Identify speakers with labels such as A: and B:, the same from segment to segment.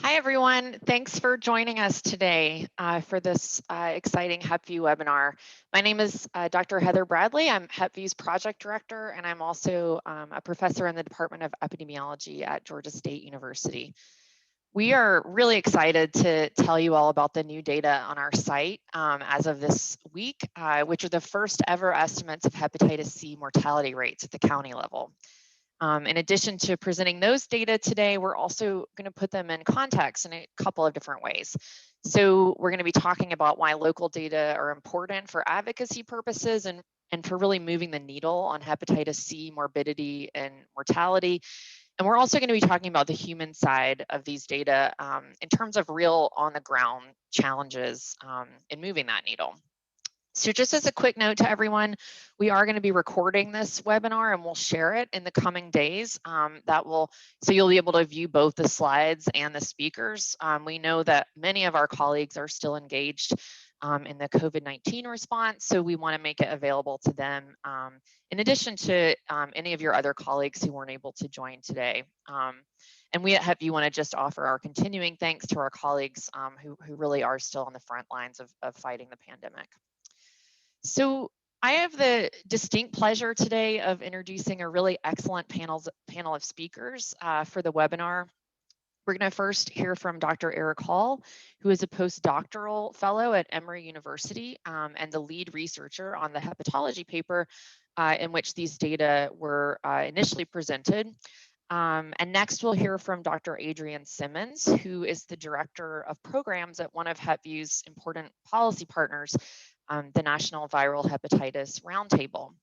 A: Hi, everyone. Thanks for joining us today for this exciting HepVu webinar. My name is Dr. Heather Bradley. I'm HepVu's project director, and I'm also a professor in the Department of Epidemiology at Georgia State University. We are really excited to tell you all about the new data on our site as of this week, which are the first ever estimates of hepatitis C mortality rates at the county level. In addition to presenting those data today, we're also going to put them in context in a couple of different ways. So we're going to be talking about why local data are important for advocacy purposes and for really moving the needle on hepatitis C morbidity and mortality. And we're also going to be talking about the human side of these data in terms of real on the ground challenges in moving that needle. So just as a quick note to everyone, we are going to be recording this webinar and we'll share it in the coming days. So you'll be able to view both the slides and the speakers. We know that many of our colleagues are still engaged in the COVID-19 response, so we want to make it available to them in addition to any of your other colleagues who weren't able to join today. And we at HepVu want to just offer our continuing thanks to our colleagues who really are still on the front lines of fighting the pandemic. So I have the distinct pleasure today of introducing a really excellent panel of speakers for the webinar. We're going to first hear from Dr. Eric Hall, who is a postdoctoral fellow at Emory University and the lead researcher on the hepatology paper in which these data were initially presented. And next we'll hear from Dr. Adrienne Simmons, who is the director of programs at one of HepVu's important policy partners, the National Viral Hepatitis Roundtable.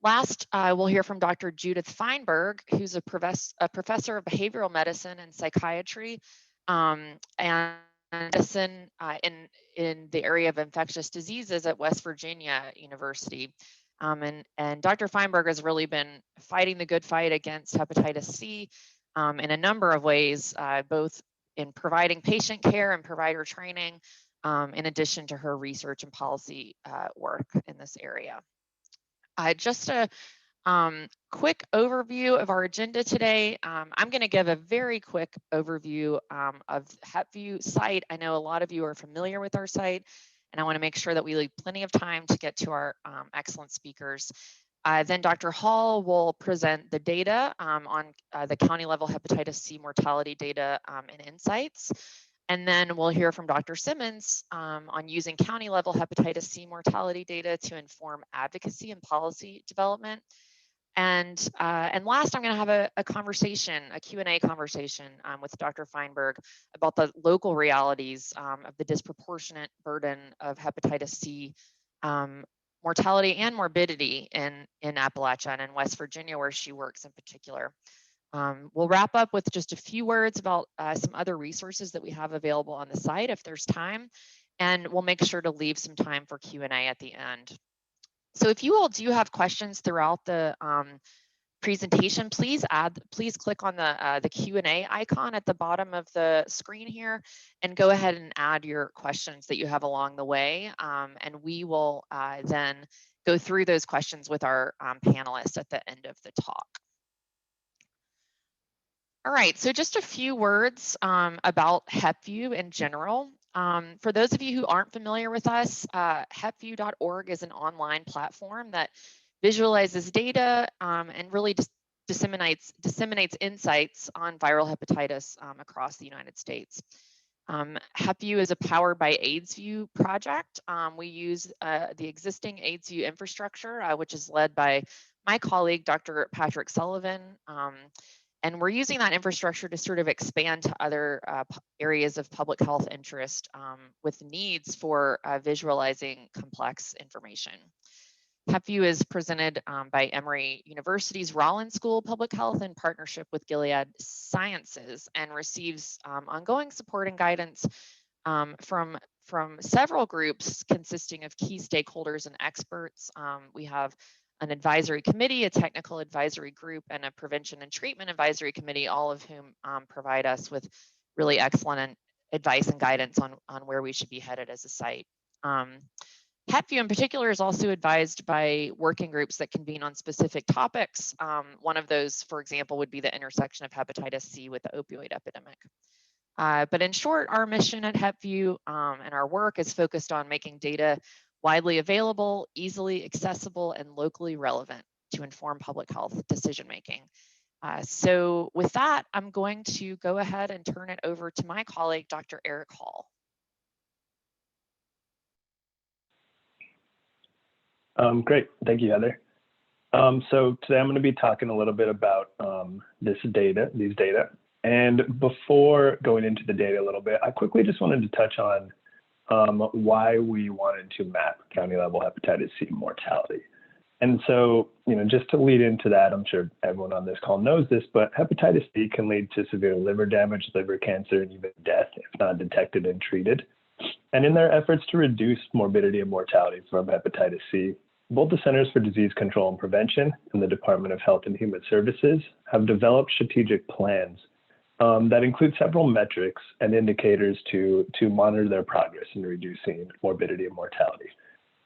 A: Last, we'll hear from Dr. Judith Feinberg, who's a professor of behavioral medicine and psychiatry and medicine in the area of infectious diseases at West Virginia University. And Dr. Feinberg has really been fighting the good fight against hepatitis C in a number of ways, both in providing patient care and provider training, in addition to her research and policy work in this area. Just a quick overview of our agenda today. I'm going to give a very quick overview of HepVu site. I know a lot of you are familiar with our site, and I want to make sure that we leave plenty of time to get to our excellent speakers. Then Dr. Hall will present the data on the county level hepatitis C mortality data and insights. And then we'll hear from Dr. Simmons on using county level hepatitis C mortality data to inform advocacy and policy development. And last, I'm going to have a conversation, a Q&A conversation with Dr. Feinberg about the local realities of the disproportionate burden of hepatitis C mortality and morbidity in Appalachia and in West Virginia, where she works in particular. We'll wrap up with just a few words about some other resources that we have available on the site if there's time, and we'll make sure to leave some time for Q&A at the end. So if you all do have questions throughout the presentation, please click on the Q&A icon at the bottom of the screen here and go ahead and add your questions that you have along the way. And we will then go through those questions with our panelists at the end of the talk. All right, so just a few words about HepVu in general. For those of you who aren't familiar with us, HepVu.org is an online platform that visualizes data and really disseminates insights on viral hepatitis across the United States. HepVu is a powered by AAHIVP project. We use the existing AAHIVP infrastructure, which is led by my colleague, Dr. Patrick Sullivan. And we're using that infrastructure to sort of expand to other areas of public health interest with needs for visualizing complex information. HepVu is presented by Emory University's Rollins School of Public Health in partnership with Gilead Sciences and receives ongoing support and guidance from several groups consisting of key stakeholders and experts. We have an advisory committee, a technical advisory group, and a prevention and treatment advisory committee, all of whom provide us with really excellent advice and guidance on where we should be headed as a site. HepVu in particular is also advised by working groups that convene on specific topics. One of those, for example, would be the intersection of hepatitis C with the opioid epidemic. But in short, our mission at HepVu and our work is focused on making data widely available, easily accessible, and locally relevant to inform public health decision-making. So with that, I'm going to go ahead and turn it over to my colleague, Dr. Eric Hall.
B: Great, thank you, Heather. So today I'm going to be talking a little bit about these data. And before going into the data a little bit, I quickly just wanted to touch on why we wanted to map county-level hepatitis C mortality. And so, just to lead into that, I'm sure everyone on this call knows this, but hepatitis C can lead to severe liver damage, liver cancer, and even death if not detected and treated. And in their efforts to reduce morbidity and mortality from hepatitis C, both the Centers for Disease Control and Prevention and the Department of Health and Human Services have developed strategic plans that include several metrics and indicators to monitor their progress in reducing morbidity and mortality.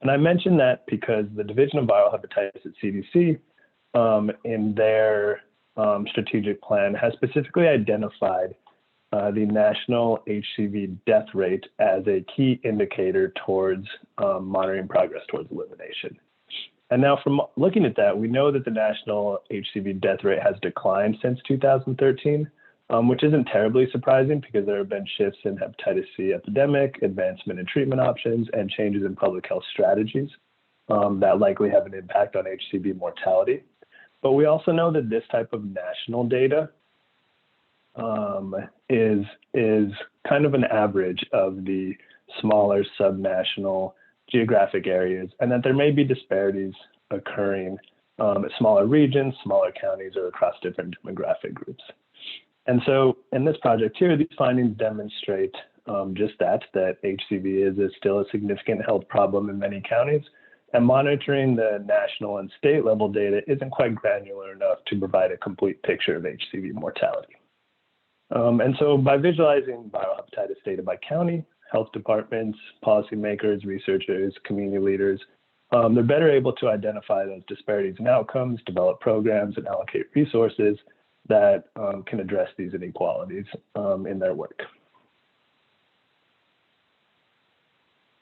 B: And I mention that because the Division of Viral Hepatitis at CDC in their strategic plan has specifically identified the national HCV death rate as a key indicator towards monitoring progress towards elimination. And now from looking at that, we know that the national HCV death rate has declined since 2013, which isn't terribly surprising because there have been shifts in hepatitis C epidemic, advancement in treatment options, and changes in public health strategies that likely have an impact on HCV mortality. But we also know that this type of national data is kind of an average of the smaller subnational geographic areas, and that there may be disparities occurring in smaller regions, smaller counties, or across different demographic groups. And so in this project here, these findings demonstrate just that HCV is still a significant health problem in many counties, and monitoring the national and state level data isn't quite granular enough to provide a complete picture of HCV mortality. And so by visualizing viral hepatitis data by county, health departments, policymakers, researchers, community leaders, they're better able to identify those disparities in outcomes, develop programs, and allocate resources that can address these inequalities in their work.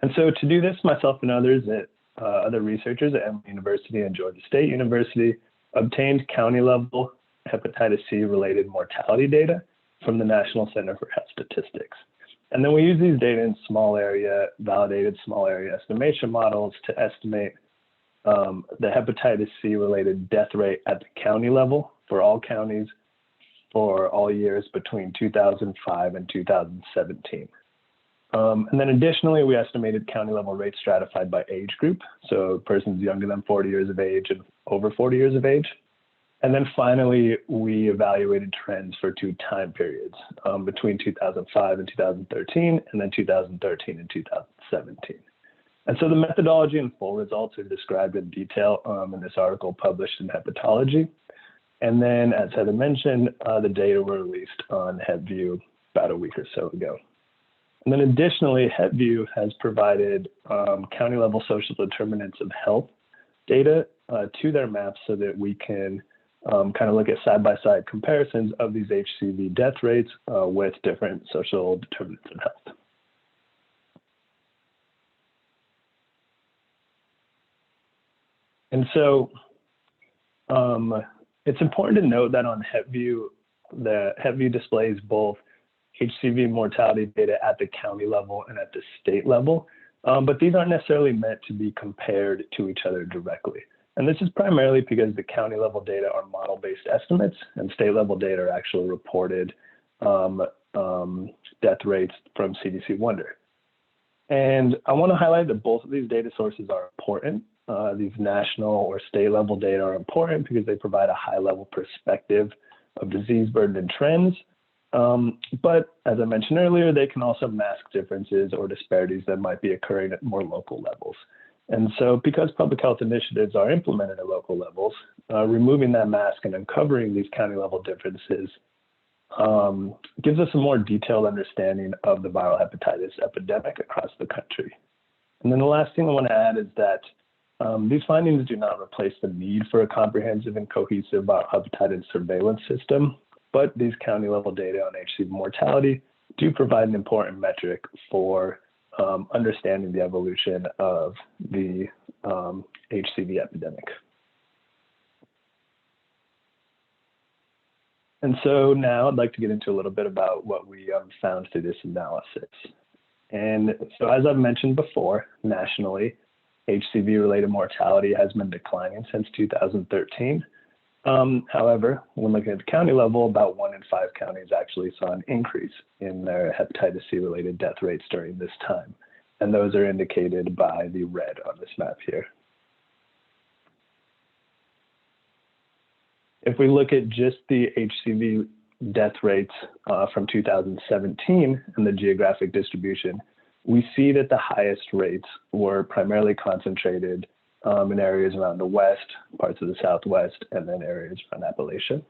B: And so to do this, myself and other researchers at Emory University and Georgia State University obtained county-level hepatitis C-related mortality data from the National Center for Health Statistics. And then we use these data in validated small area estimation models to estimate the hepatitis C-related death rate at the county level for all counties for all years between 2005 and 2017. And then additionally, we estimated county level rates stratified by age group, so persons younger than 40 years of age and over 40 years of age. And then finally, we evaluated trends for 2 time periods between 2005 and 2013, and then 2013 and 2017. And so the methodology and full results are described in detail in this article published in Hepatology. And then, as Heather mentioned, the data were released on HepVu about a week or so ago. And then additionally, HepVu has provided county-level social determinants of health data to their maps so that we can kind of look at side-by-side comparisons of these HCV death rates with different social determinants of health. And so it's important to note that on HepVu, the HepVu displays both HCV mortality data at the county level and at the state level, but these aren't necessarily meant to be compared to each other directly. And this is primarily because the county level data are model-based estimates and state level data are actually reported death rates from CDC Wonder. And I want to highlight that both of these data sources are important. These national or state level data are important because they provide a high level perspective of disease burden and trends. But as I mentioned earlier, they can also mask differences or disparities that might be occurring at more local levels. And so because public health initiatives are implemented at local levels, removing that mask and uncovering these county level differences gives us a more detailed understanding of the viral hepatitis epidemic across the country. And then the last thing I want to add is that these findings do not replace the need for a comprehensive and cohesive viral hepatitis surveillance system, but these county level data on HCV mortality do provide an important metric for understanding the evolution of the HCV epidemic. And so now I'd like to get into a little bit about what we found through this analysis. And so as I've mentioned before, nationally, HCV-related mortality has been declining since 2013. However, when looking at the county level, about 1 in 5 counties actually saw an increase in their hepatitis C-related death rates during this time. And those are indicated by the red on this map here. If we look at just the HCV death rates from 2017 and the geographic distribution, we see that the highest rates were primarily concentrated in areas around the West, parts of the Southwest, and then areas around Appalachia.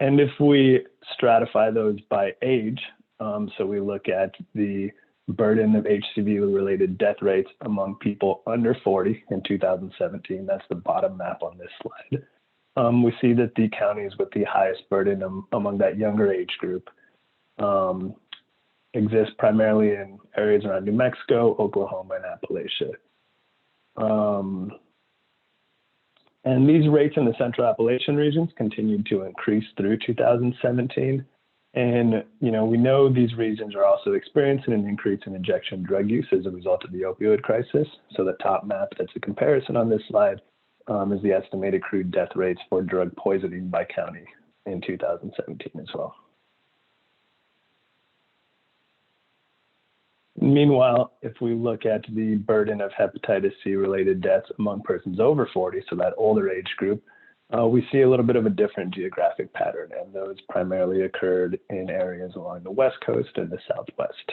B: And if we stratify those by age, so we look at the burden of HCV-related death rates among people under 40 in 2017, that's the bottom map on this slide. We see that the counties with the highest burden among that younger age group exist primarily in areas around New Mexico, Oklahoma, and Appalachia. And these rates in the Central Appalachian regions continued to increase through 2017. And we know these regions are also experiencing an increase in injection drug use as a result of the opioid crisis. So the top map that's a comparison on this slide is the estimated crude death rates for drug poisoning by county in 2017 as well. Meanwhile, if we look at the burden of hepatitis C-related deaths among persons over 40, so that older age group, we see a little bit of a different geographic pattern, and those primarily occurred in areas along the West Coast and the Southwest.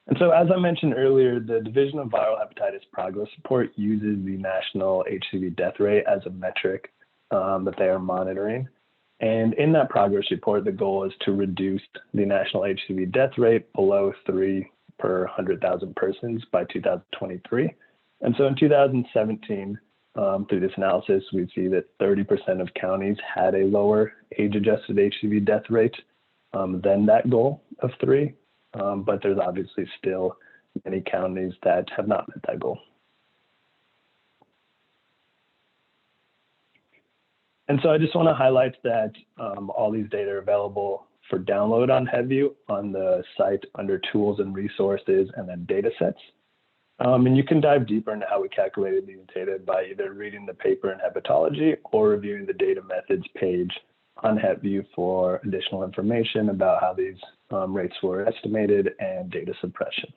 B: And so as I mentioned earlier, the Division of Viral Hepatitis Progress Report uses the national HCV death rate as a metric that they are monitoring. And in that progress report, the goal is to reduce the national HCV death rate below 3 per 100,000 persons by 2023. And so in 2017, through this analysis, we see that 30% of counties had a lower age-adjusted HCV death rate than that goal of 3. But there's obviously still many counties that have not met that goal. And so I just want to highlight that all these data are available for download on HepVu on the site under Tools and Resources and then Data Sets. And you can dive deeper into how we calculated these data by either reading the paper in Hepatology or reviewing the Data Methods page on HepVu for additional information about how these rates were estimated and data suppression.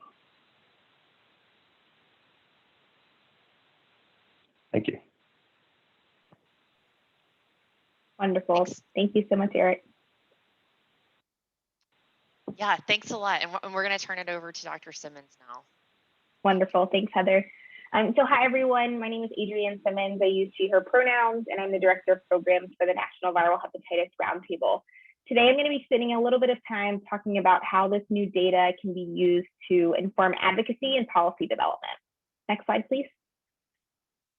B: Thank you.
C: Wonderful.
A: Thanks.
C: Thank you so much, Eric.
A: Yeah, thanks a lot. And we're going to turn it over to Dr. Simmons now.
C: Wonderful. Thanks, Heather. So hi, everyone. My name is Adrienne Simmons. I use she, her pronouns, and I'm the Director of Programs for the National Viral Hepatitis Roundtable. Today, I'm going to be spending a little bit of time talking about how this new data can be used to inform advocacy and policy development. Next slide, please.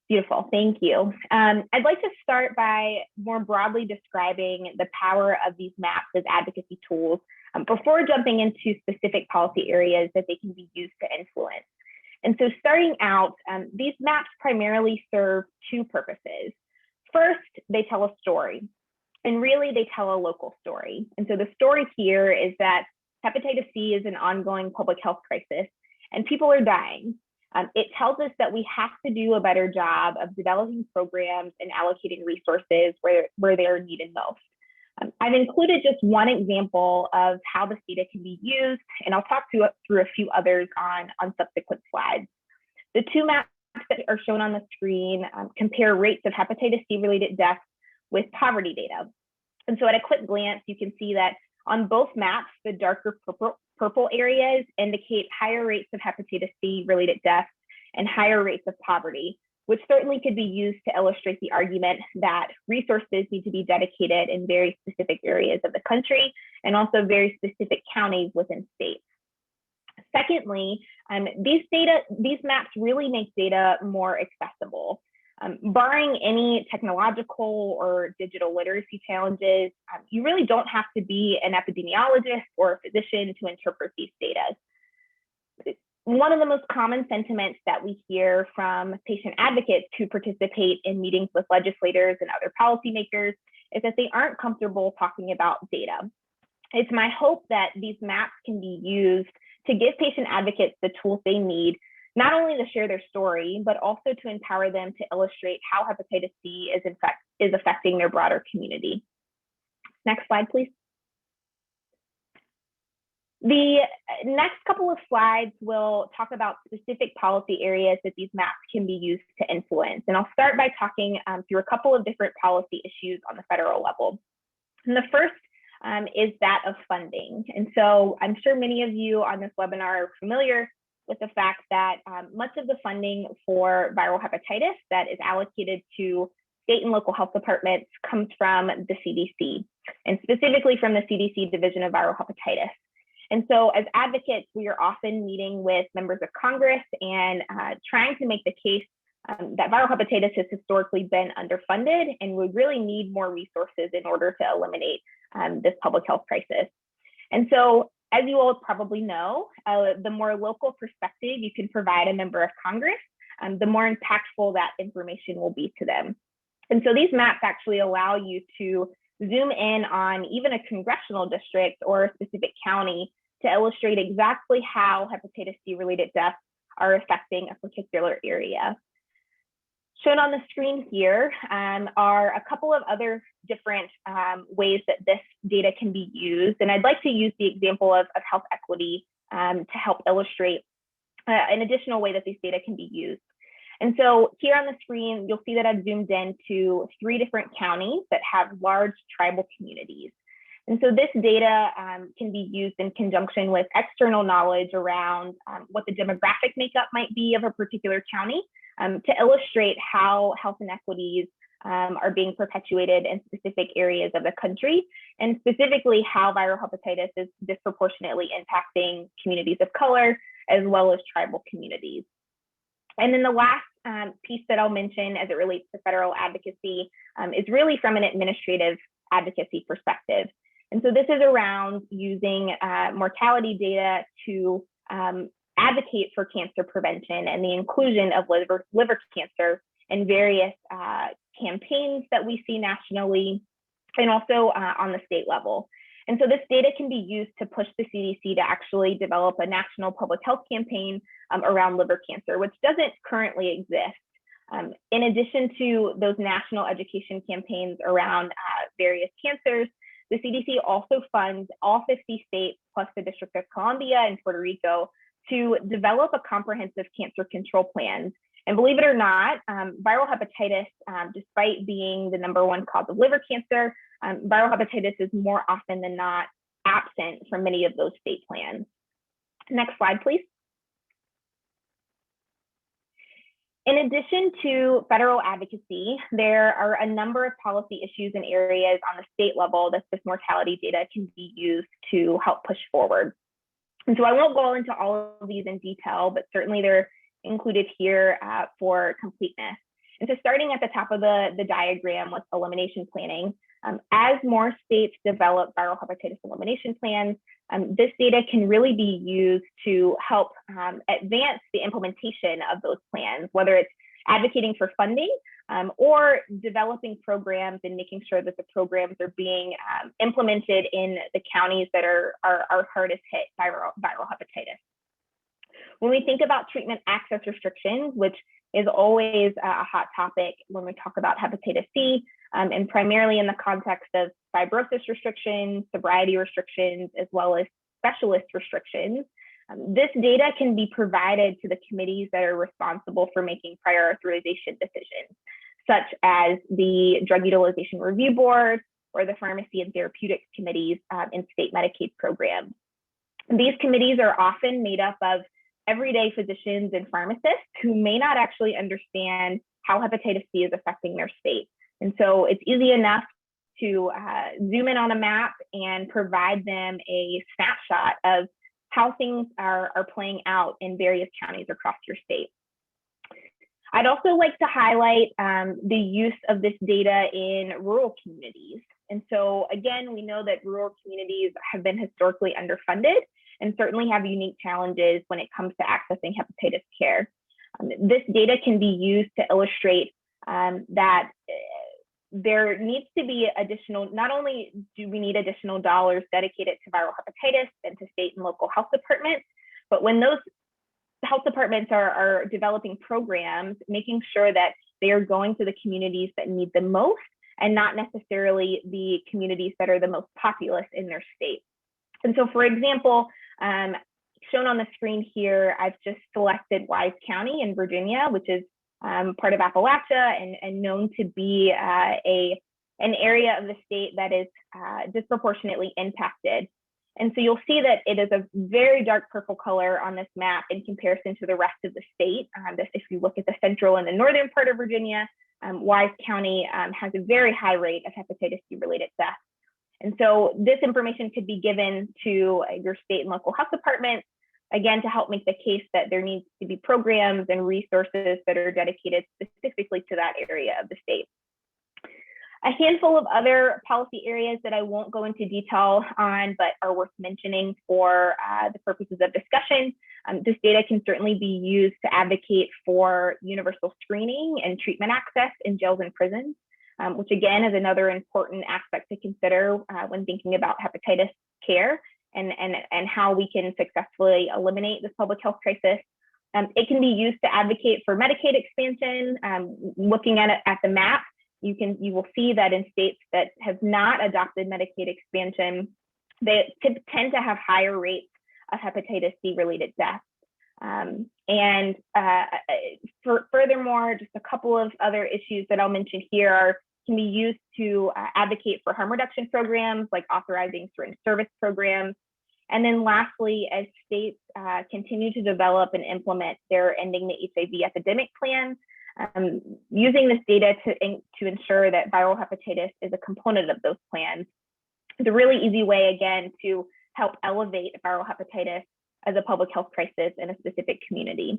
C: Beautiful, thank you. I'd like to start by more broadly describing the power of these maps as advocacy tools before jumping into specific policy areas that they can be used to influence. And so starting out, these maps primarily serve 2 purposes. First, they tell a story, and really they tell a local story. And so the story here is that hepatitis C is an ongoing public health crisis and people are dying. It tells us that we have to do a better job of developing programs and allocating resources where they are needed most. I've included just one example of how this data can be used, and I'll talk through a few others on subsequent slides. The 2 maps that are shown on the screen compare rates of hepatitis C-related deaths with poverty data. And so at a quick glance, you can see that on both maps, the darker purple areas indicate higher rates of hepatitis C-related deaths and higher rates of poverty, which certainly could be used to illustrate the argument that resources need to be dedicated in very specific areas of the country and also very specific counties within states. Secondly, these maps really make data more accessible. Barring any technological or digital literacy challenges, you really don't have to be an epidemiologist or a physician to interpret these data. One of the most common sentiments that we hear from patient advocates who participate in meetings with legislators and other policymakers is that they aren't comfortable talking about data. It's my hope that these maps can be used to give patient advocates the tools they need, not only to share their story, but also to empower them to illustrate how hepatitis C is affecting their broader community. Next slide, please. The next couple of slides will talk about specific policy areas that these maps can be used to influence. And I'll start by talking through a couple of different policy issues on the federal level. And the first is that of funding. And so I'm sure many of you on this webinar are familiar with the fact that much of the funding for viral hepatitis that is allocated to state and local health departments comes from the CDC, and specifically from the CDC Division of Viral Hepatitis. And so as advocates, we are often meeting with members of Congress and trying to make the case that viral hepatitis has historically been underfunded and we really need more resources in order to eliminate this public health crisis. And so, as you all probably know, the more local perspective you can provide a member of Congress, the more impactful that information will be to them. And so these maps actually allow you to zoom in on even a congressional district or a specific county to illustrate exactly how hepatitis C-related deaths are affecting a particular area. Shown on the screen here are a couple of other different ways that this data can be used. And I'd like to use the example of health equity to help illustrate an additional way that these data can be used. And so here on the screen, you'll see that I've zoomed in to 3 different counties that have large tribal communities. And so this data can be used in conjunction with external knowledge around what the demographic makeup might be of a particular county to illustrate how health inequities are being perpetuated in specific areas of the country, and specifically how viral hepatitis is disproportionately impacting communities of color as well as tribal communities. And then the last piece that I'll mention as it relates to federal advocacy is really from an administrative advocacy perspective. And so this is around using mortality data to advocate for cancer prevention and the inclusion of liver cancer in various campaigns that we see nationally and also on the state level. And so this data can be used to push the CDC to actually develop a national public health campaign around liver cancer, which doesn't currently exist. In addition to those national education campaigns around various cancers, the CDC also funds all 50 states plus the District of Columbia and Puerto Rico to develop a comprehensive cancer control plan. And believe it or not, viral hepatitis, despite being the #1 cause of liver cancer, viral hepatitis is more often than not absent from many of those state plans. Next slide, please. In addition to federal advocacy, there are a number of policy issues and areas on the state level that this mortality data can be used to help push forward. And so I won't go into all of these in detail, but certainly they're included here for completeness. And so starting at the top of the diagram with elimination planning, as more states develop viral hepatitis elimination plans, this data can really be used to help advance the implementation of those plans, whether it's advocating for funding or developing programs and making sure that the programs are being implemented in the counties that are hardest hit by viral hepatitis. When we think about treatment access restrictions, which is always a hot topic when we talk about hepatitis C, and primarily in the context of fibrosis restrictions, sobriety restrictions, as well as specialist restrictions, this data can be provided to the committees that are responsible for making prior authorization decisions, such as the Drug Utilization Review Board or the Pharmacy and Therapeutics Committees in state Medicaid programs. These committees are often made up of everyday physicians and pharmacists who may not actually understand how hepatitis C is affecting their state. And so it's easy enough to zoom in on a map and provide them a snapshot of how things are playing out in various counties across your state. I'd also like to highlight the use of this data in rural communities. And so again, we know that rural communities have been historically underfunded and certainly have unique challenges when it comes to accessing hepatitis care. This data can be used to illustrate that there needs to be additional, not only do we need additional dollars dedicated to viral hepatitis and to state and local health departments, but when those health departments are developing programs, making sure that they are going to the communities that need the most and not necessarily the communities that are the most populous in their state. And so, for example, shown on the screen here, I've just selected Wise County in Virginia, which is part of Appalachia and known to be an area of the state that is disproportionately impacted. And so you'll see that it is a very dark purple color on this map in comparison to the rest of the state. If you look at the central and the northern part of Virginia, Wise County has a very high rate of hepatitis C-related deaths. And so this information could be given to your state and local health departments, again, to help make the case that there needs to be programs and resources that are dedicated specifically to that area of the state. A handful of other policy areas that I won't go into detail on, but are worth mentioning for the purposes of discussion. This data can certainly be used to advocate for universal screening and treatment access in jails and prisons, which again is another important aspect to consider when thinking about hepatitis care and how we can successfully eliminate this public health crisis. It can be used to advocate for Medicaid expansion. Looking at it at the map, you will see that in states that have not adopted Medicaid expansion, they tend to have higher rates of hepatitis C-related deaths. Furthermore, just a couple of other issues that I'll mention here can be used to advocate for harm reduction programs like authorizing syringe service programs. And then lastly, as states continue to develop and implement their ending the HIV epidemic plans, using this data to ensure that viral hepatitis is a component of those plans is a really easy way, again, to help elevate viral hepatitis as a public health crisis in a specific community.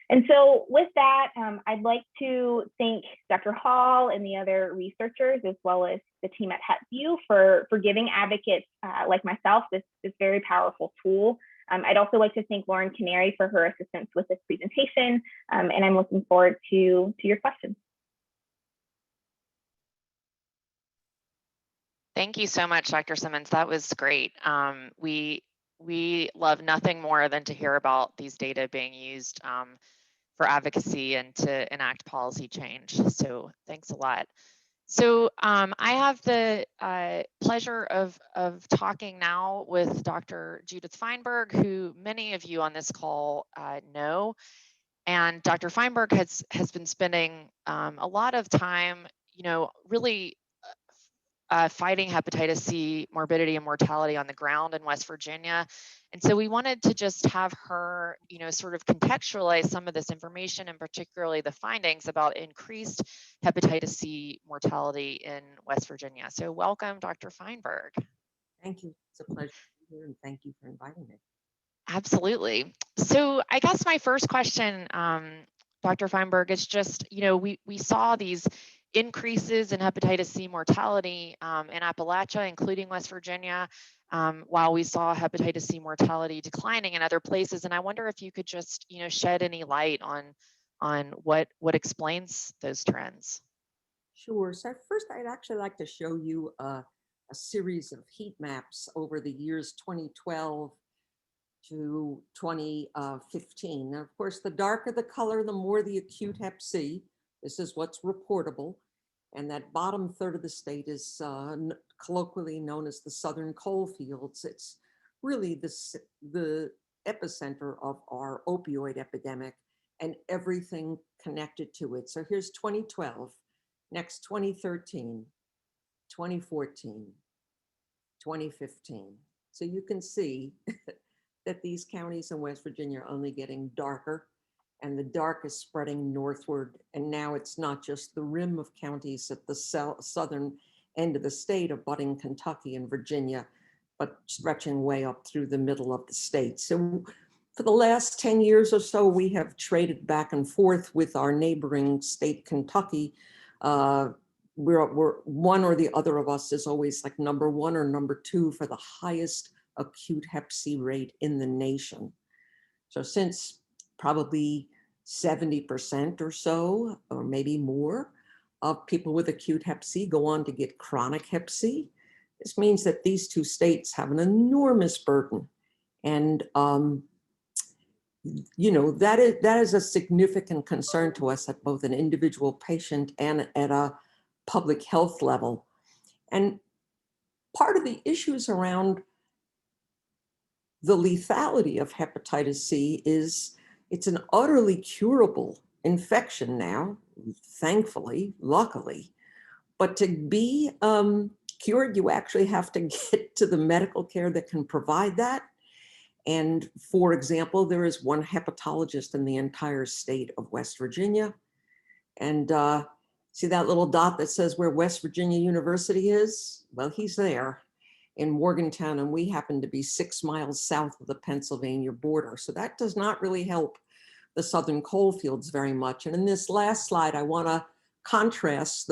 C: And so with that, I'd like to thank Dr. Hall and the other researchers, as well as the team at HepVu for giving advocates like myself this very powerful tool. I'd also like to thank Lauren Canary for her assistance with this presentation, and I'm looking forward to your questions.
A: Thank you so much, Dr. Simmons. That was great. We love nothing more than to hear about these data being used for advocacy and to enact policy change. So thanks a lot. So I have the pleasure of talking now with Dr. Judith Feinberg, who many of you on this call know. And Dr. Feinberg has been spending a lot of time, really fighting hepatitis C morbidity and mortality on the ground in West Virginia. And so we wanted to just have her, sort of contextualize some of this information, and particularly the findings about increased hepatitis C mortality in West Virginia. So welcome, Dr. Feinberg.
D: Thank you. It's a pleasure to be here, and thank you for inviting me.
A: Absolutely. So I guess my first question, Dr. Feinberg, is just, we saw these increases in hepatitis C mortality in Appalachia, including West Virginia, while we saw hepatitis C mortality declining in other places. And I wonder if you could just, shed any light on what explains those trends.
D: Sure. So first, I'd actually like to show you a series of heat maps over the years 2012 to 2015. Now, of course, the darker the color, the more the acute hep C. This is what's reportable. And that bottom third of the state is colloquially known as the southern coal fields. It's really the epicenter of our opioid epidemic and everything connected to it. So here's 2012, next 2013, 2014, 2015. So you can see that these counties in West Virginia are only getting darker, and the dark is spreading northward. And now it's not just the rim of counties at the southern end of the state abutting Kentucky and Virginia, but stretching way up through the middle of the state. So For the last 10 years or so, we have traded back and forth with our neighboring state, Kentucky. We're one or the other of us is always like number 1 or number 2 for the highest acute Hep C rate in the nation. So since probably 70% or so, or maybe more, of people with acute Hep C go on to get chronic Hep C, this means that these 2 states have an enormous burden. And you know, that is a significant concern to us at both an individual patient and at a public health level. And part of the issues around the lethality of hepatitis C is it's an utterly curable infection now, thankfully, luckily. But to be cured, you actually have to get to the medical care that can provide that. And for example, there is one hepatologist in the entire state of West Virginia. And see that little dot that says where West Virginia University is? Well, he's there in Morgantown, and we happen to be 6 miles south of the Pennsylvania border. So that does not really help the southern coal fields very much. And in this last slide, I want to contrast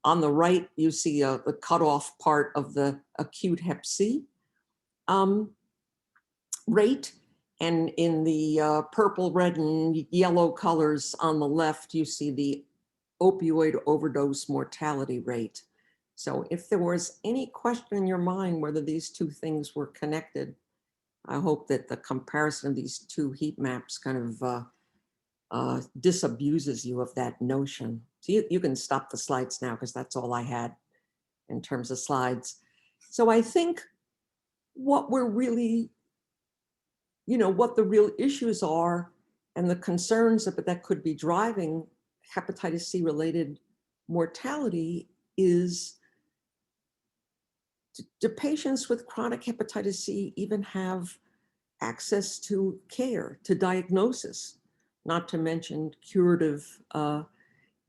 D: on the right, you see the cutoff part of the acute Hep C rate. And in the purple, red, and yellow colors on the left, you see the opioid overdose mortality rate. So if there was any question in your mind whether these 2 things were connected, I hope that the comparison of these 2 heat maps kind of disabuses you of that notion. So you can stop the slides now because that's all I had in terms of slides. So I think what we're really, you know, what the real issues are and the concerns that could be driving hepatitis C-related mortality is, do patients with chronic hepatitis C even have access to care, to diagnosis, not to mention curative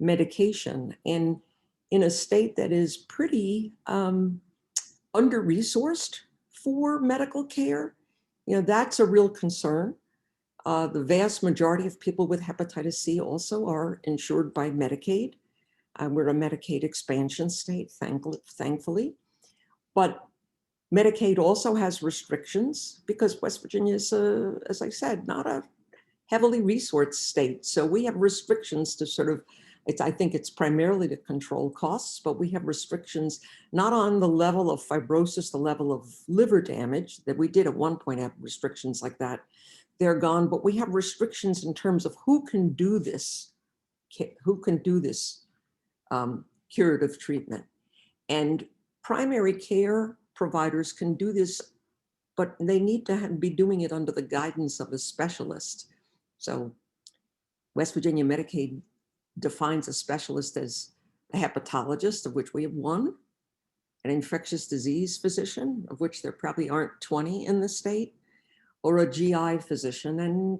D: medication? And in a state that is pretty under-resourced for medical care, you know, that's a real concern. The vast majority of people with hepatitis C also are insured by Medicaid. We're a Medicaid expansion state, thankfully. But Medicaid also has restrictions because West Virginia is, as I said, not a heavily resourced state. So we have restrictions to sort of, I think it's primarily to control costs, but we have restrictions not on the level of fibrosis, the level of liver damage that we did at one point have restrictions like that. They're gone, but we have restrictions in terms of who can do this curative treatment. And primary care providers can do this, but they need to be doing it under the guidance of a specialist. So West Virginia Medicaid defines a specialist as a hepatologist, of which we have one, an infectious disease physician, of which there probably aren't 20 in the state, or a GI physician. And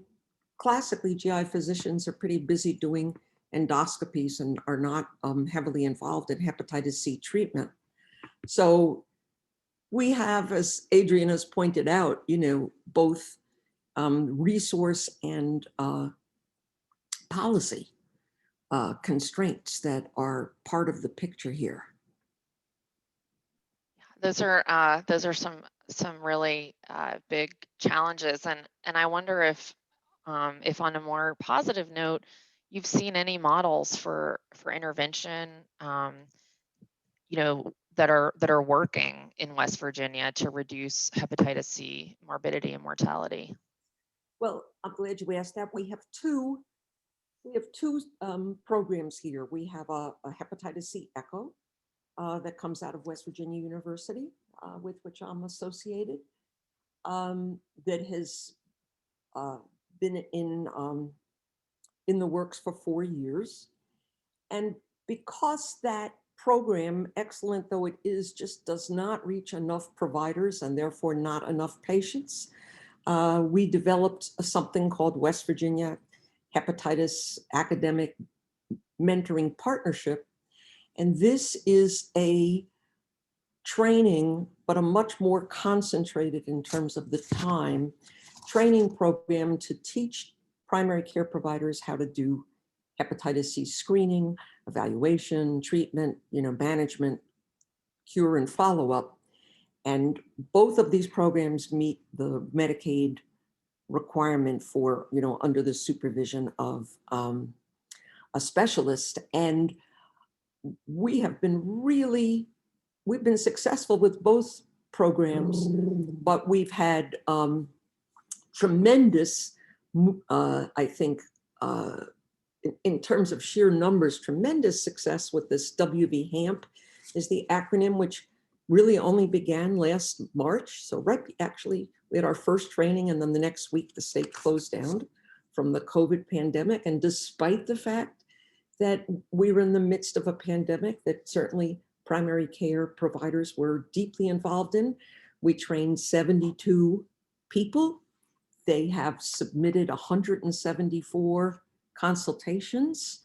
D: classically, GI physicians are pretty busy doing endoscopies and are not heavily involved in hepatitis C treatment. So we have, as Adrienne has pointed out, you know, both resource and policy constraints that are part of the picture here.
A: Those are some really big challenges, and I wonder if on a more positive note, you've seen any models for intervention, you know, that are working in West Virginia to reduce hepatitis C morbidity and mortality.
D: Well, I'm glad you asked that. We have two programs here. We have a hepatitis C echo that comes out of West Virginia University, with which I'm associated, that has been in the works for 4 years. And because that program, excellent though it is, just does not reach enough providers and therefore not enough patients, we developed something called West Virginia Hepatitis Academic Mentoring Partnership. And this is a training, but a much more concentrated in terms of the time, training program to teach primary care providers how to do hepatitis C screening, evaluation, treatment, management, cure, and follow-up. And both of these programs meet the Medicaid requirement for, under the supervision of a specialist. And we've been successful with both programs, but we've had tremendous, I think, in terms of sheer numbers, tremendous success with this WVHAMP is the acronym, which really only began last March. So actually, we had our first training, and then the next week, the state closed down from the COVID pandemic. And despite the fact that we were in the midst of a pandemic that certainly primary care providers were deeply involved in, we trained 72 people. They have submitted 174 consultations.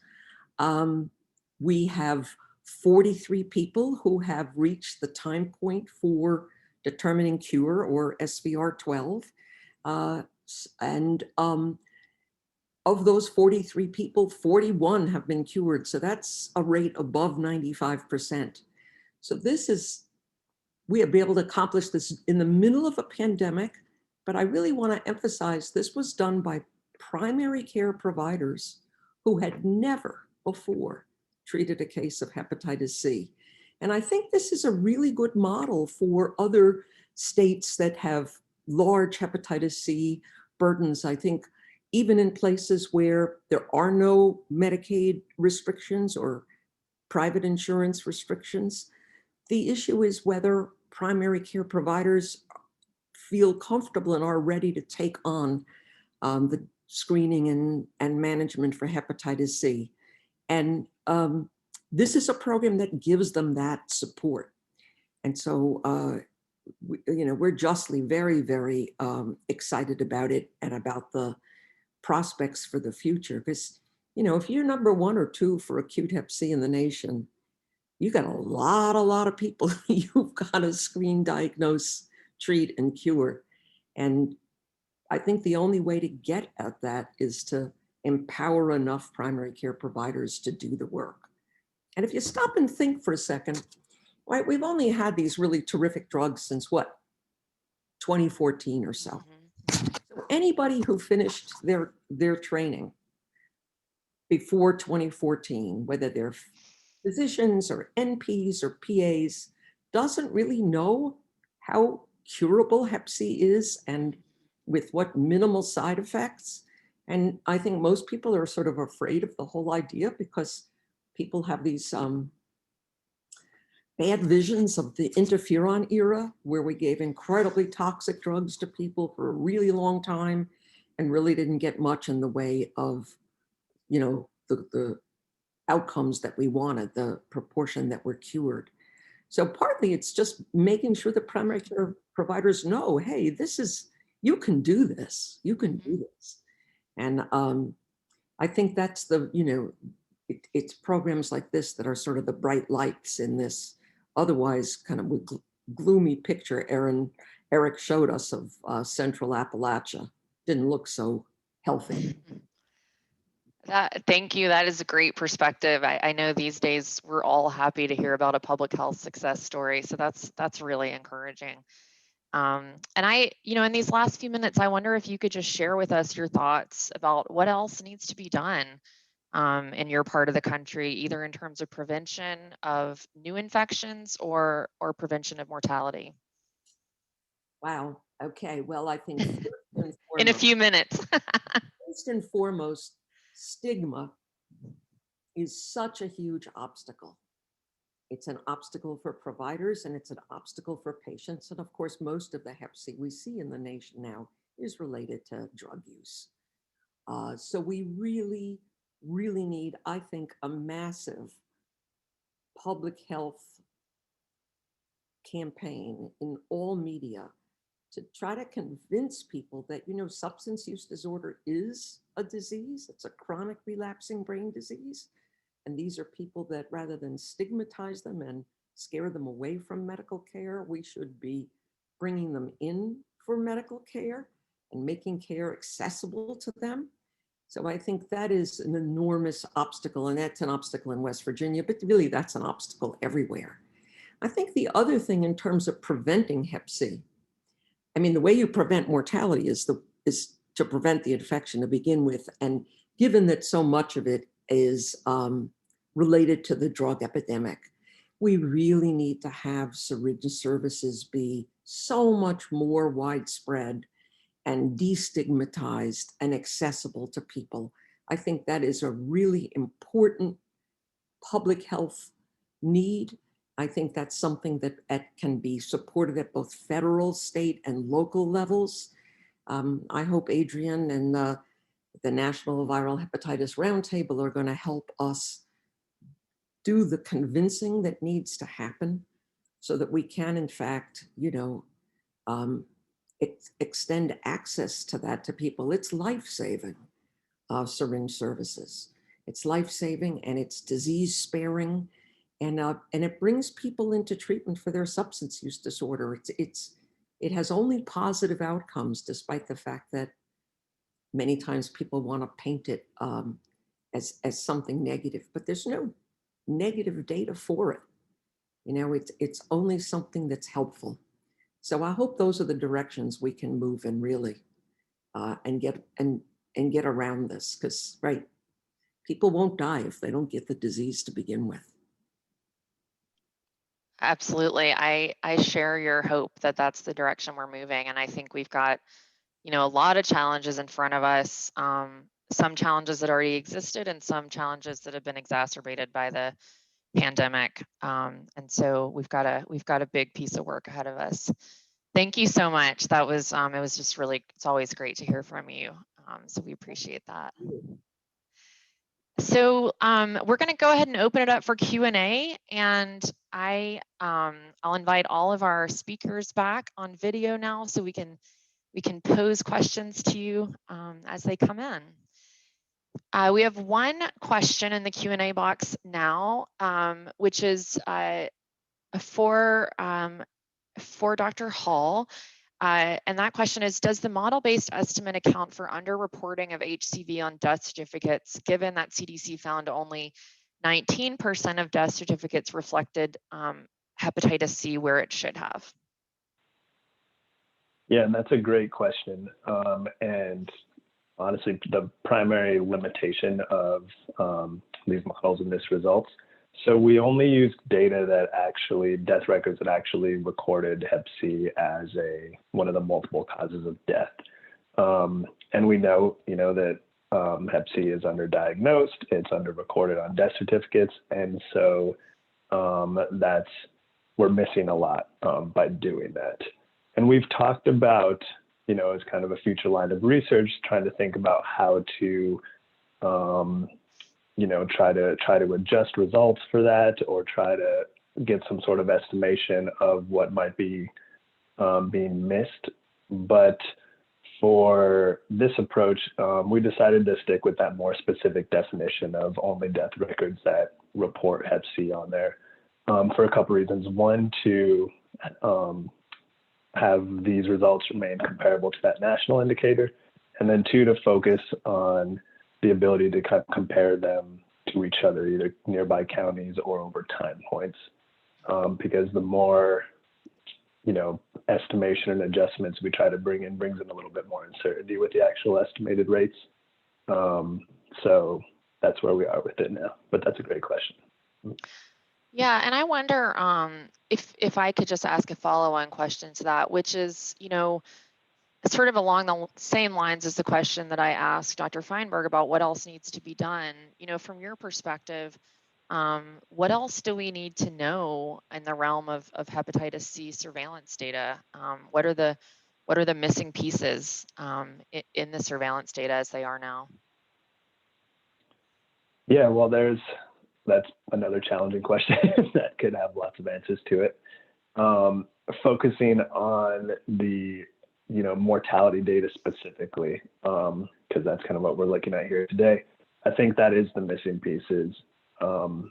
D: We have 43 people who have reached the time point for determining cure, or SVR12. And of those 43 people, 41 have been cured. So that's a rate above 95%. So we have been able to accomplish this in the middle of a pandemic, but I really want to emphasize this was done by primary care providers who had never before treated a case of hepatitis C. And I think this is a really good model for other states that have large hepatitis C burdens. I think even in places where there are no Medicaid restrictions or private insurance restrictions, the issue is whether primary care providers feel comfortable and are ready to take on the screening and management for hepatitis C. And this is a program that gives them that support. And so, we're justly very, very excited about it and about the prospects for the future. Because, if you're number 1 or 2 for acute hep C in the nation, you got a lot of people you've got to screen, diagnose, treat, and cure. And I think the only way to get at that is to empower enough primary care providers to do the work. And if you stop and think for a second, right, we've only had these really terrific drugs since what, 2014 or so. So anybody who finished their training before 2014, whether they're physicians or NPs or PAs, doesn't really know how curable hep C is and with what minimal side effects. And I think most people are sort of afraid of the whole idea because people have these bad visions of the interferon era, where we gave incredibly toxic drugs to people for a really long time and really didn't get much in the way of, the outcomes that we wanted, the proportion that were cured. So partly it's just making sure the primary care providers know, hey, you can do this, And I think that's it's programs like this that are sort of the bright lights in this otherwise kind of gloomy picture Eric showed us of Central Appalachia. Didn't look so healthy.
A: Thank you. That is a great perspective. I know these days we're all happy to hear about a public health success story. So that's really encouraging. And in these last few minutes, I wonder if you could just share with us your thoughts about what else needs to be done in your part of the country, either in terms of prevention of new infections or prevention of mortality.
D: Wow. Okay. Well, I think
A: in a few minutes.
D: First and foremost, stigma is such a huge obstacle. It's an obstacle for providers and it's an obstacle for patients. And of course, most of the hep C we see in the nation now is related to drug use. So we really, really need, I think, a massive public health campaign in all media to try to convince people that, substance use disorder is a disease. It's a chronic relapsing brain disease. And these are people that rather than stigmatize them and scare them away from medical care, we should be bringing them in for medical care and making care accessible to them. So I think that is an enormous obstacle, and that's an obstacle in West Virginia, but really that's an obstacle everywhere. I think the other thing in terms of preventing Hep C, I mean, the way you prevent mortality is to prevent the infection to begin with. And given that so much of it is related to the drug epidemic, we really need to have syringe services be so much more widespread and destigmatized and accessible to people. I think that is a really important public health need. I think that's something that can be supported at both federal, state, and local levels. I hope Adrienne and the National Viral Hepatitis Roundtable are going to help us do the convincing that needs to happen so that we can, in fact, extend access to that to people. It's life-saving, syringe services. It's life-saving and it's disease-sparing, and it brings people into treatment for their substance use disorder. It has only positive outcomes, despite the fact that many times people want to paint it as something negative, but there's no negative data for it. It's only something that's helpful. So I hope those are the directions we can move in, really, and get around this, because people won't die if they don't get the disease to begin with.
A: Absolutely. I share your hope that that's the direction we're moving. And I think we've got, a lot of challenges in front of us, some challenges that already existed and some challenges that have been exacerbated by the pandemic. And so we've got a big piece of work ahead of us. Thank you so much. That was, it was just really, it's always great to hear from you. So we appreciate that. So we're going to go ahead and open it up for Q&A, and I'll invite all of our speakers back on video now, so we can pose questions to you as they come in. We have one question in the Q&A box now, which is for Dr. Hall. And that question is, does the model-based estimate account for underreporting of HCV on death certificates, given that CDC found only 19% of death certificates reflected hepatitis C where it should have?
B: Yeah, and that's a great question. And honestly, the primary limitation of these models and this results. So we only used data that actually, death records that actually recorded Hep C as one of the multiple causes of death. And we know, that Hep C is underdiagnosed, it's underrecorded on death certificates. And so we're missing a lot by doing that. And we've talked about, as kind of a future line of research, trying to think about how to, try to adjust results for that, or try to get some sort of estimation of what might be being missed. But for this approach, we decided to stick with that more specific definition of only death records that report Hep C on there, for a couple reasons. One, to have these results remain comparable to that national indicator, and then two, to focus on the ability to kind of compare them to each other, either nearby counties or over time points, because the more estimation and adjustments we try to bring in brings in a little bit more uncertainty with the actual estimated rates. So that's where we are with it now. But that's a great question.
A: Yeah, and I wonder if I could just ask a follow-on question to that, which is, sort of along the same lines as the question that I asked Dr. Feinberg about what else needs to be done. From your perspective, what else do we need to know in the realm of hepatitis C surveillance data? What are the missing pieces in the surveillance data as they are now?
B: Yeah, well, that's another challenging question that could have lots of answers to it. Focusing on the mortality data specifically, because that's kind of what we're looking at here today. I think that is the missing pieces. How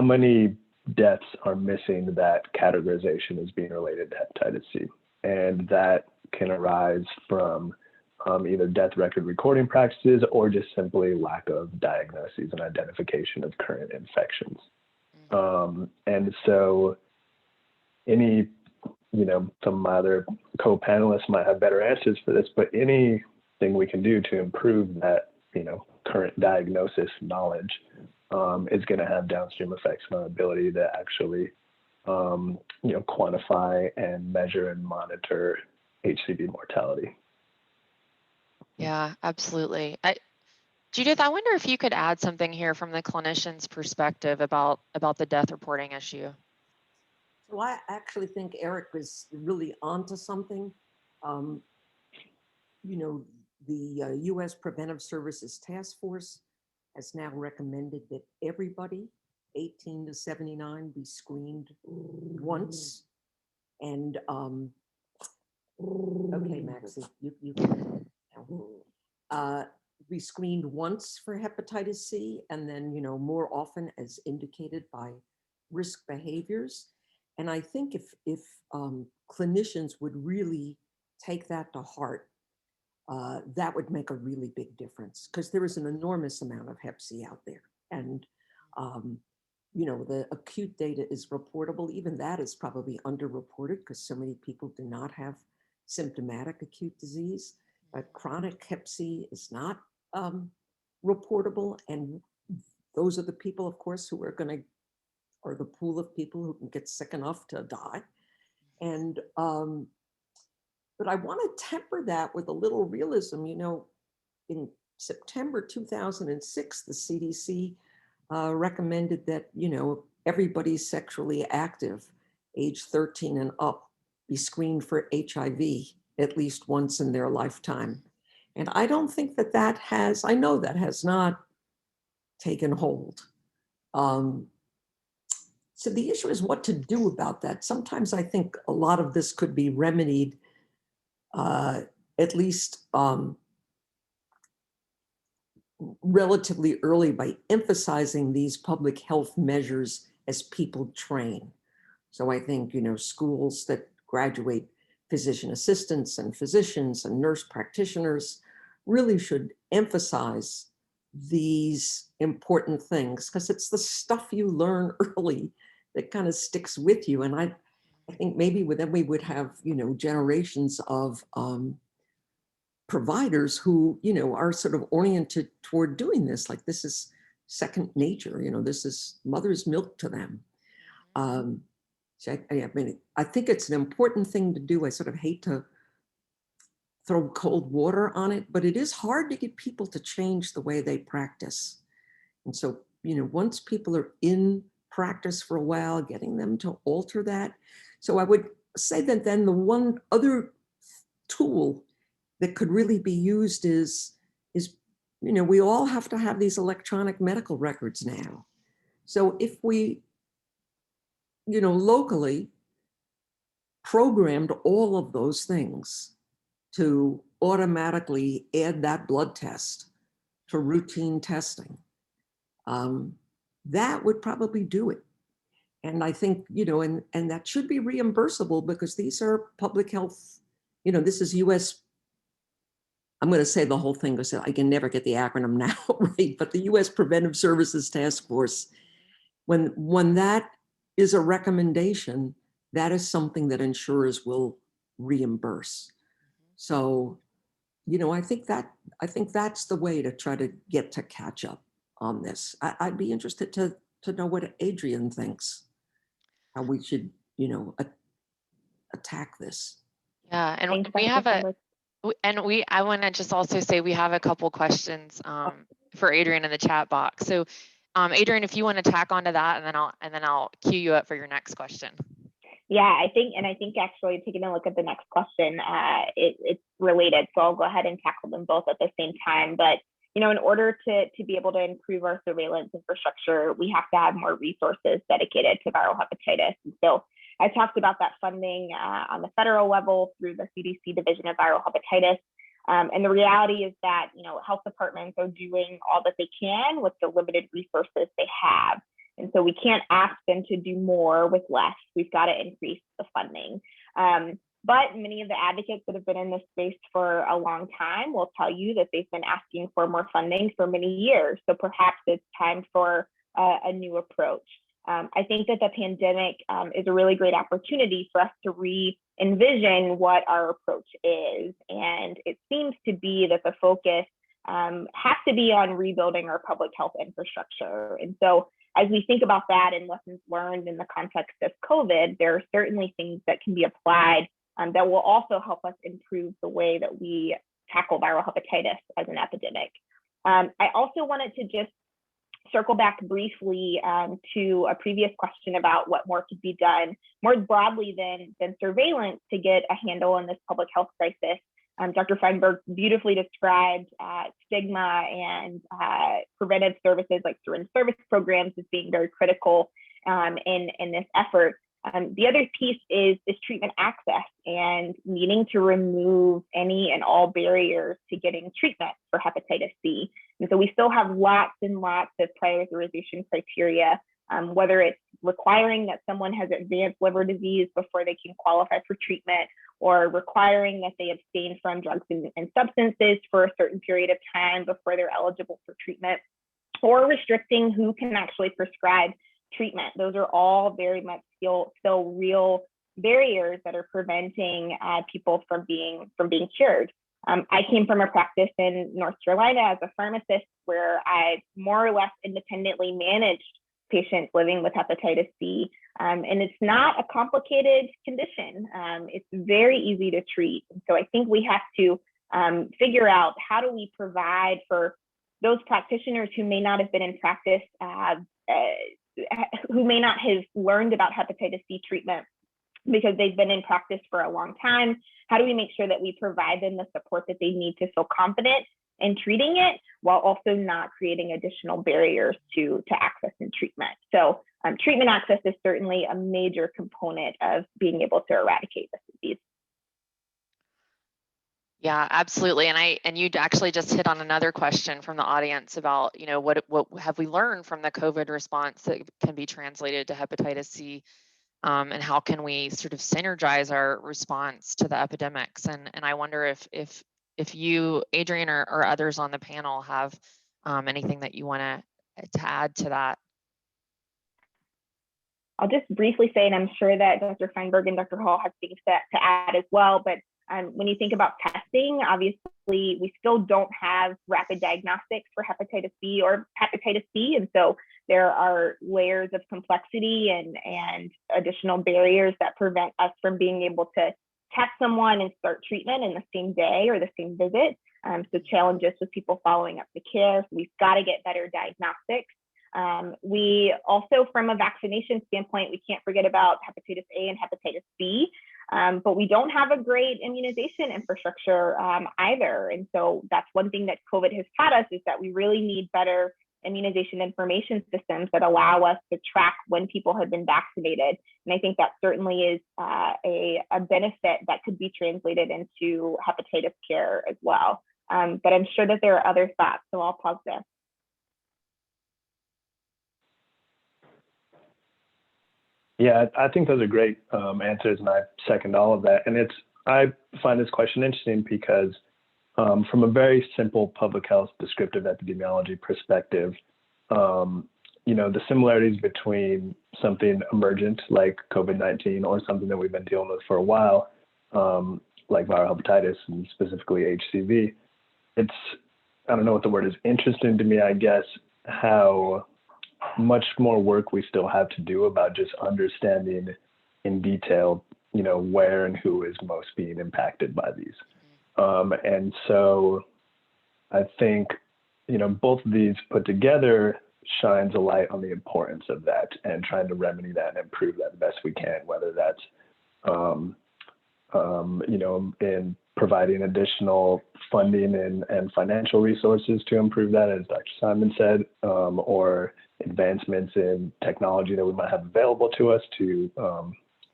B: many deaths are missing that categorization as being related to hepatitis C? And that can arise from either death record recording practices or just simply lack of diagnoses and identification of current infections. And so any, some of my other co-panelists might have better answers for this, but anything we can do to improve that, current diagnosis knowledge is going to have downstream effects on our ability to actually, quantify and measure and monitor HCV mortality.
A: Yeah, absolutely. Judith, I wonder if you could add something here from the clinician's perspective about the death reporting issue.
D: So I actually think Eric was really onto something. The U.S. Preventive Services Task Force has now recommended that everybody 18 to 79 be screened once. And okay, Maxie, you can be screened once for hepatitis C, and then more often as indicated by risk behaviors. And I think if clinicians would really take that to heart, that would make a really big difference, because there is an enormous amount of Hep C out there. And, the acute data is reportable. Even that is probably underreported because so many people do not have symptomatic acute disease. But chronic Hep C is not reportable. And those are the people, of course, who are or the pool of people who can get sick enough to die. And, but I want to temper that with a little realism. In September 2006, the CDC recommended that, everybody sexually active, age 13 and up, be screened for HIV at least once in their lifetime. And I don't think I know that has not taken hold. So the issue is what to do about that. Sometimes I think a lot of this could be remedied, at least relatively early, by emphasizing these public health measures as people train. So I think, schools that graduate physician assistants and physicians and nurse practitioners really should emphasize these important things, because it's the stuff you learn early that kind of sticks with you. And I think maybe then we would have, generations of providers who, are sort of oriented toward doing this. Like, this is second nature, this is mother's milk to them. So I think it's an important thing to do. I sort of hate to throw cold water on it, but it is hard to get people to change the way they practice. And so, once people are in practice for a while, getting them to alter that. So I would say that then the one other tool that could really be used is, we all have to have these electronic medical records now. So if we, locally programmed all of those things to automatically add that blood test to routine testing, that would probably do it. And I think, and that should be reimbursable, because these are public health, this is US, I'm going to say the whole thing because I can never get the acronym now right, but the US Preventive Services Task Force, when that is a recommendation, that is something that insurers will reimburse. So, I think that's the way to try to get to catch up on this. I'd be interested to know what Adrienne thinks, how we should, attack this.
A: Yeah, and
C: Thanks,
A: we have
C: Dr.
A: I want to just also say we have a couple questions for Adrienne in the chat box. So Adrienne, if you want to tack onto that, and then I'll cue you up for your next question.
C: Yeah, I think actually taking a look at the next question, it's related. So I'll go ahead and tackle them both at the same time. But, in order to be able to improve our surveillance infrastructure, we have to have more resources dedicated to viral hepatitis. And so I talked about that funding on the federal level through the CDC Division of Viral Hepatitis. And the reality is that, health departments are doing all that they can with the limited resources they have. And so we can't ask them to do more with less. We've got to increase the funding. But many of the advocates that have been in this space for a long time will tell you that they've been asking for more funding for many years. So perhaps it's time for a new approach. I think that the pandemic is a really great opportunity for us to re-envision what our approach is. And it seems to be that the focus has to be on rebuilding our public health infrastructure. And so as we think about that and lessons learned in the context of COVID, there are certainly things that can be applied that will also help us improve the way that we tackle viral hepatitis as an epidemic. I also wanted to just circle back briefly to a previous question about what more could be done more broadly than surveillance to get a handle on this public health crisis. Dr. Feinberg beautifully described stigma and preventive services like syringe service programs as being very critical in this effort. The other piece is treatment access and needing to remove any and all barriers to getting treatment for hepatitis C. And so we still have lots and lots of prioritization criteria, whether it's requiring that someone has advanced liver disease before they can qualify for treatment, or requiring that they abstain from drugs and substances for a certain period of time before they're eligible for treatment, or restricting who can actually prescribe treatment. Those are all very much still real barriers that are preventing people from being cured. I came from a practice in North Carolina as a pharmacist where I more or less independently managed patients living with hepatitis C. And it's not a complicated condition. It's very easy to treat. And so I think we have to figure out how do we provide for those practitioners who may not have been in practice, who may not have learned about hepatitis C treatment because they've been in practice for a long time. How do we make sure that we provide them the support that they need to feel confident in treating it while also not creating additional barriers to access and treatment? So treatment access is certainly a major component of being able to eradicate this disease.
A: Yeah, absolutely. And you actually just hit on another question from the audience about, what have we learned from the COVID response that can be translated to hepatitis C, and how can we sort of synergize our response to the epidemics? And I wonder if you, Adrienne, or others on the panel have anything that you want to add to that.
C: I'll just briefly say, and I'm sure that Dr. Feinberg and Dr. Hall have things to add as well, but when you think about testing, obviously we still don't have rapid diagnostics for hepatitis B or hepatitis C. And so there are layers of complexity and additional barriers that prevent us from being able to test someone and start treatment in the same day or the same visit. So challenges with people following up the care. So we've got to get better diagnostics. We also, from a vaccination standpoint, we can't forget about hepatitis A and hepatitis B. But we don't have a great immunization infrastructure either. And so that's one thing that COVID has taught us, is that we really need better immunization information systems that allow us to track when people have been vaccinated. And I think that certainly is a benefit that could be translated into hepatitis care as well. But I'm sure that there are other thoughts, so I'll pause there.
B: Yeah, I think those are great answers, and I second all of that. And I find this question interesting because from a very simple public health descriptive epidemiology perspective, the similarities between something emergent like COVID-19 or something that we've been dealing with for a while, like viral hepatitis and specifically HCV, I don't know what the word is, interesting to me, I guess, how much more work we still have to do about just understanding in detail, where and who is most being impacted by these. And so I think, both of these put together shines a light on the importance of that and trying to remedy that and improve that the best we can, whether that's, in providing additional funding and financial resources to improve that, as Dr. Simon said, or advancements in technology that we might have available to us to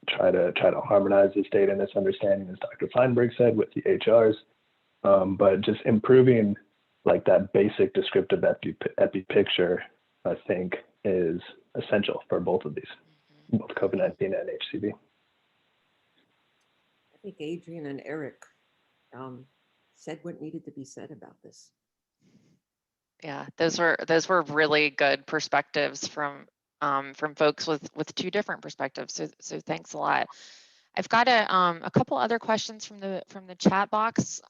B: try to harmonize this data and this understanding, as Dr. Feinberg said, with the HRs, but just improving like that basic descriptive epi picture, I think, is essential for both of these, both COVID-19 and HCV.
D: think Adrienne and Eric said what needed to be said about this.
A: Yeah, those were really good perspectives from folks with two different perspectives. So thanks a lot. I've got a couple other questions from the chat box.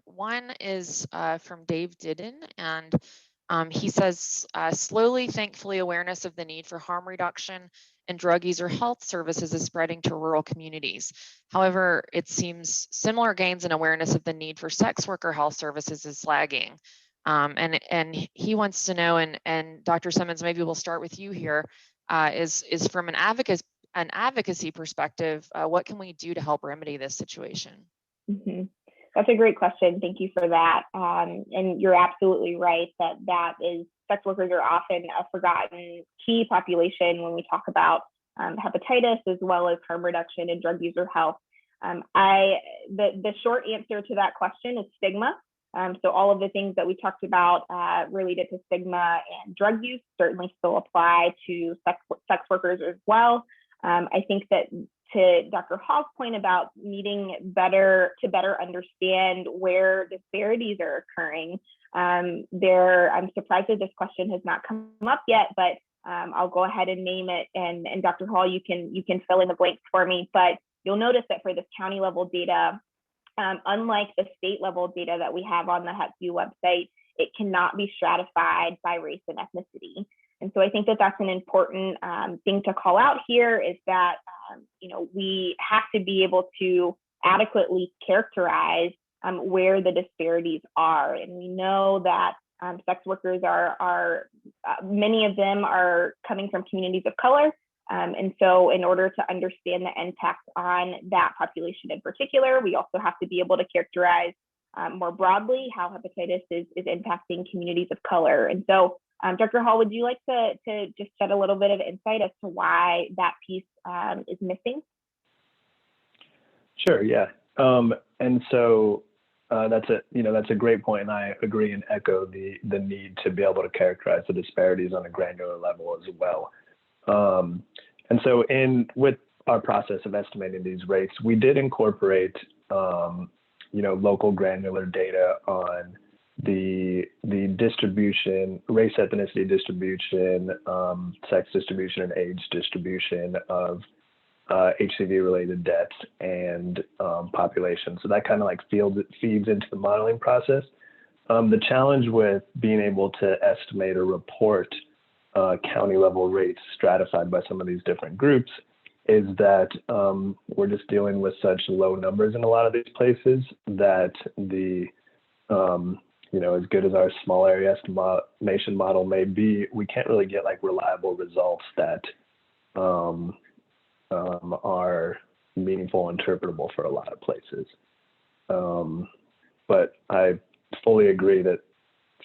A: One is from Dave Didden, and he says, slowly, thankfully, awareness of the need for harm reduction and drug user health services is spreading to rural communities. However, it seems similar gains in awareness of the need for sex worker health services is lagging. And he wants to know, and Dr. Simmons, maybe we'll start with you here, is from an advocacy perspective, what can we do to help remedy this situation?
C: Mm-hmm. That's a great question. Thank you for that. And you're absolutely right that sex workers are often a forgotten key population when we talk about hepatitis as well as harm reduction and drug user health. The short answer to that question is stigma. So all of the things that we talked about related to stigma and drug use certainly still apply to sex workers as well. I think that to Dr. Hall's point about needing to better understand where disparities are occurring, I'm surprised that this question has not come up yet, but I'll go ahead and name it, and Dr. Hall, you can fill in the blanks for me. But you'll notice that for this county level data, unlike the state level data that we have on the HepVu website, it cannot be stratified by race and ethnicity. And so I think that that's an important thing to call out here, is that we have to be able to adequately characterize where the disparities are. And we know that sex workers are many of them are coming from communities of color. And so in order to understand the impact on that population in particular, we also have to be able to characterize more broadly how hepatitis is impacting communities of color. And so Dr. Hall, would you like to just shed a little bit of insight as to why that piece is missing?
B: Sure, yeah. And so that's a great point, and I agree and echo the need to be able to characterize the disparities on a granular level as well. And so with our process of estimating these rates, we did incorporate local granular data on the distribution, race, ethnicity distribution, sex distribution, and age distribution of HCV-related deaths and population. So that kind of like feeds into the modeling process. The challenge with being able to estimate or report county level rates stratified by some of these different groups is that we're just dealing with such low numbers in a lot of these places that as good as our small area estimation model may be, we can't really get like reliable results that are meaningful and interpretable for a lot of places. But I fully agree that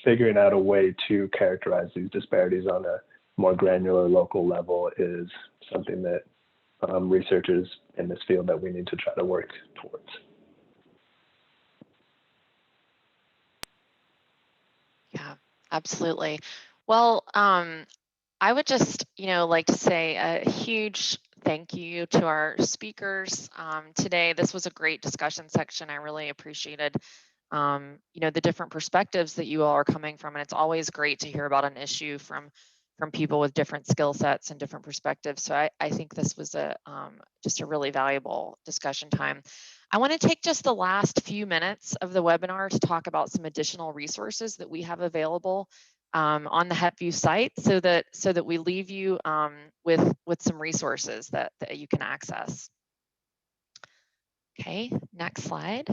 B: figuring out a way to characterize these disparities on a more granular local level is something that researchers in this field that we need to try to work towards.
A: Yeah, absolutely. Well, I would just, like to say a huge thank you to our speakers today. This was a great discussion section. I really appreciated, the different perspectives that you all are coming from, and it's always great to hear about an issue from people with different skill sets and different perspectives. So I think this was just a really valuable discussion time. I want to take just the last few minutes of the webinar to talk about some additional resources that we have available on the HepVu site, so that we leave you with some resources that you can access. Okay, next slide.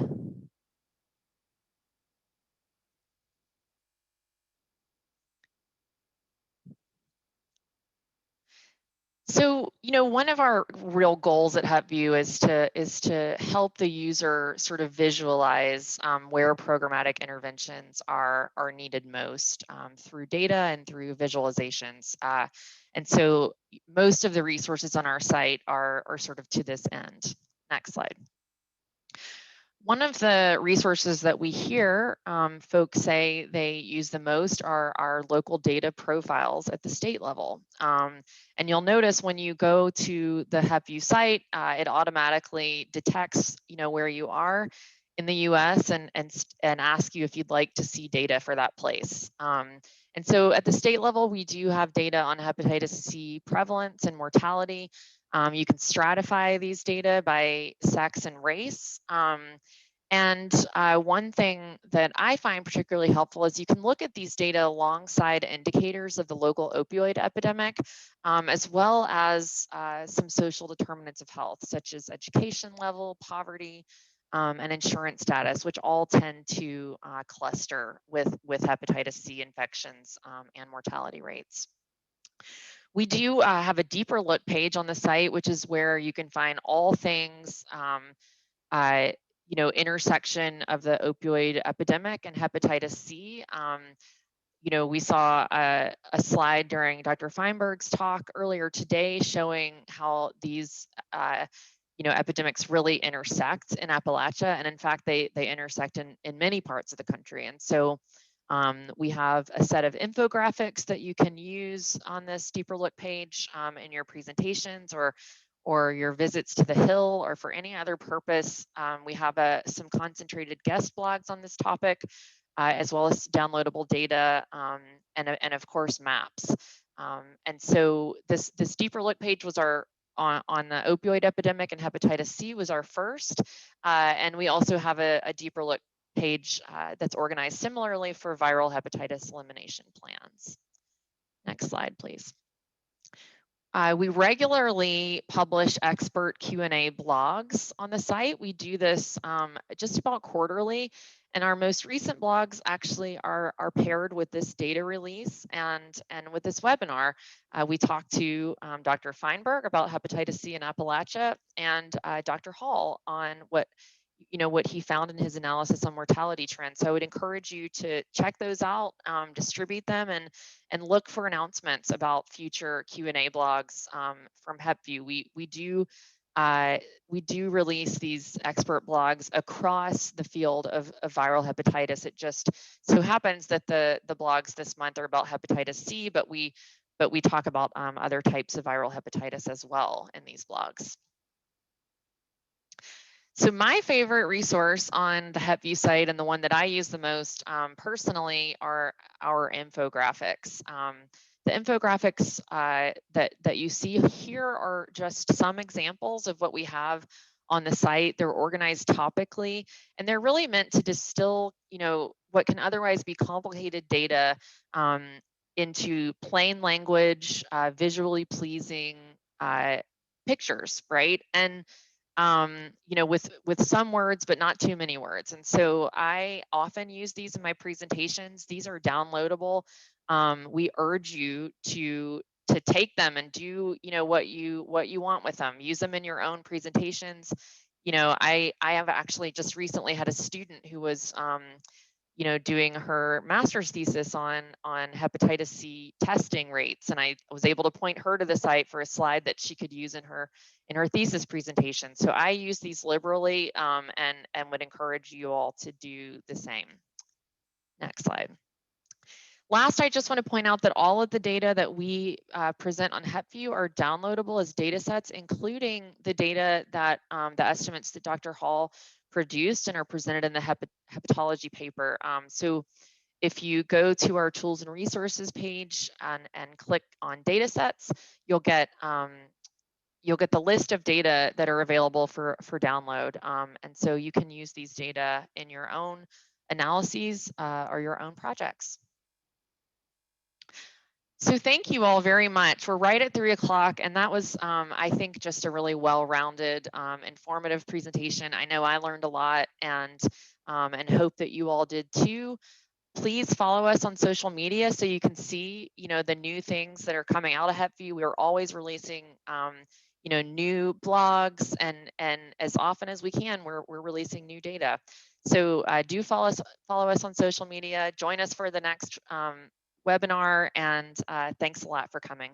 A: So, one of our real goals at HepVu is to help the user sort of visualize where programmatic interventions are needed most through data and through visualizations. And so most of the resources on our site are sort of to this end. Next slide. One of the resources that we hear folks say they use the most are our local data profiles at the state level. And you'll notice when you go to the HepVu site, it automatically detects, where you are in the US and ask you if you'd like to see data for that place. And so at the state level, we do have data on hepatitis C prevalence and mortality. You can stratify these data by sex and race. And one thing that I find particularly helpful is you can look at these data alongside indicators of the local opioid epidemic, as well as some social determinants of health, such as education level, poverty, and insurance status, which all tend to cluster with hepatitis C infections and mortality rates. We do have a deeper look page on the site, which is where you can find all things intersection of the opioid epidemic and hepatitis C. We saw a slide during Dr. Feinberg's talk earlier today showing how these epidemics really intersect in Appalachia, and in fact, they intersect in many parts of the country. And so we have a set of infographics that you can use on this deeper look page in your presentations or your visits to the Hill, or for any other purpose. We have some concentrated guest blogs on this topic, as well as downloadable data and of course maps. And so this deeper look page was on the opioid epidemic and hepatitis C was our first. And we also have a deeper look page that's organized similarly for viral hepatitis elimination plans. Next slide, please. We regularly publish expert Q&A blogs on the site. We do this just about quarterly, and our most recent blogs actually are paired with this data release and with this webinar. We talked to Dr. Feinberg about hepatitis C in Appalachia and Dr. Hall on what he found in his analysis on mortality trends. So I would encourage you to check those out, distribute them, and look for announcements about future Q&A blogs from HepVu. We do release these expert blogs across the field of viral hepatitis. It just so happens that the blogs this month are about hepatitis C, but we talk about other types of viral hepatitis as well in these blogs. So my favorite resource on the HepVu site, and the one that I use the most personally, are our infographics. The infographics that you see here are just some examples of what we have on the site. They're organized topically, and they're really meant to distill, what can otherwise be complicated data into plain language, visually pleasing pictures, right? And with some words, but not too many words. And so I often use these in my presentations. These are downloadable. We urge you to take them and do, what you want with them. Use them in your own presentations. I have actually just recently had a student who was doing her master's thesis on hepatitis C testing rates, and I was able to point her to the site for a slide that she could use in her thesis presentation. So I use these liberally, and would encourage you all to do the same. Next slide. Last, I just want to point out that all of the data that we present on HepVu are downloadable as data sets, including the data that the estimates that Dr. Hall produced and are presented in the hepatology paper. So if you go to our tools and resources page and click on data sets, you'll get the list of data that are available for download. And so you can use these data in your own analyses or your own projects. So thank you all very much. We're right at 3 o'clock, and that was, I think, just a really well-rounded, informative presentation. I know I learned a lot, and hope that you all did too. Please follow us on social media so you can see, the new things that are coming out of HepVu. We're always releasing, new blogs, and as often as we can, we're releasing new data. So do follow us on social media. Join us for the next webinar, and thanks a lot for coming.